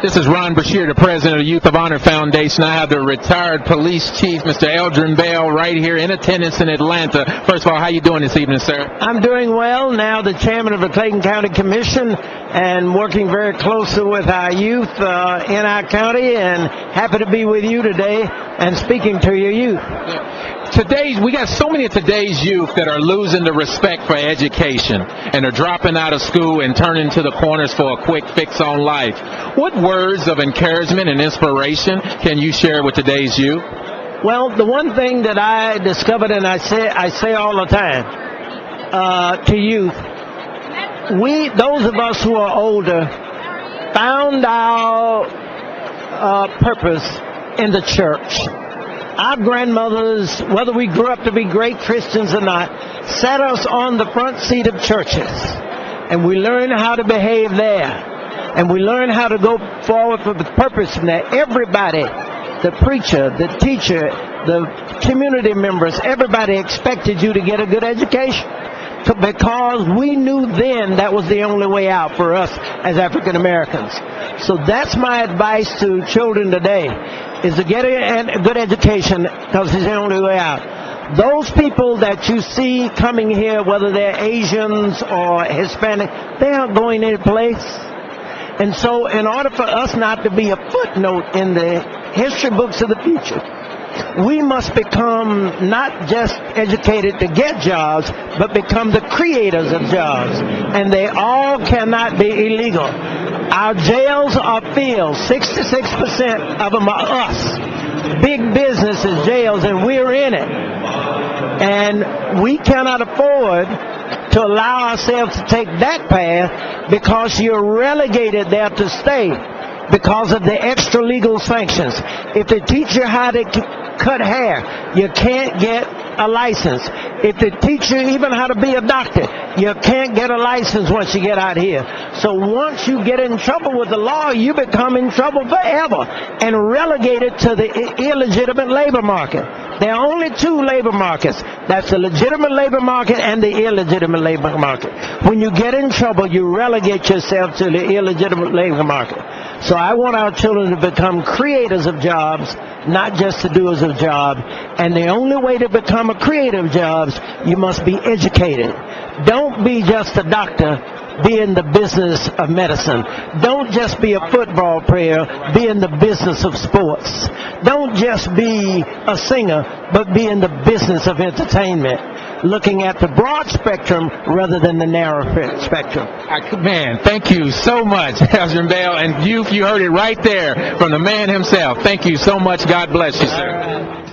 This is Ron Brashear, the president of the Youth of Honor Foundation. I have the retired police chief, Mr. Eldrin right here in attendance in Atlanta. First of all, how you doing this evening, sir? I'm doing well. Now the chairman of the Clayton County Commission and working very closely with our youth in our county, and happy to be with you today and speaking to your youth. We got so many of today's youth that are losing the respect for education and are dropping out of school and turning to the corners for a quick fix on life. What words of encouragement and inspiration can you share with today's youth? Well, the one thing that I discovered, and I say all the time to youth, those of us who are older, found our purpose in the church. Our grandmothers, whether we grew up to be great Christians or not, sat us on the front seat of churches, and we learned how to behave there, and we learned how to go forward with purpose from there. Everybody, the preacher, the teacher, the community members, everybody expected you to get a good education, because we knew then that was the only way out for us as African Americans. So that's my advice to children today, is to get a good education, because it's the only way out. Those people that you see coming here, whether they're Asians or Hispanic, they aren't going any place. And so in order for us not to be a footnote in the history books of the future, we must become not just educated to get jobs, but become the creators of jobs. And they all cannot be illegal. Our jails are filled. 66% of them are us. Big business is jails, and we're in it. And we cannot afford to allow ourselves to take that path, because you're relegated there to stay because of the extra legal sanctions. If they teach you how to cut hair, you can't get a license. If they teach you even how to be a doctor, you can't get a license once you get out here. So once you get in trouble with the law, you become in trouble forever and relegated to the illegitimate labor market. There are only two labor markets. That's the legitimate labor market and the illegitimate labor market. When you get in trouble, you relegate yourself to the illegitimate labor market. So I want our children to become creators of jobs, not just the doers of jobs. And the only way to become a creator of jobs, you must be educated. Don't be just a doctor. Be in the business of medicine. Don't just be a football player. Be in the business of sports. Don't just be a singer, but be in the business of entertainment, looking at the broad spectrum rather than the narrow spectrum. Man, thank you so much, Eldrin Bell. And you heard it right there from the man himself. Thank you so much. God bless you, sir.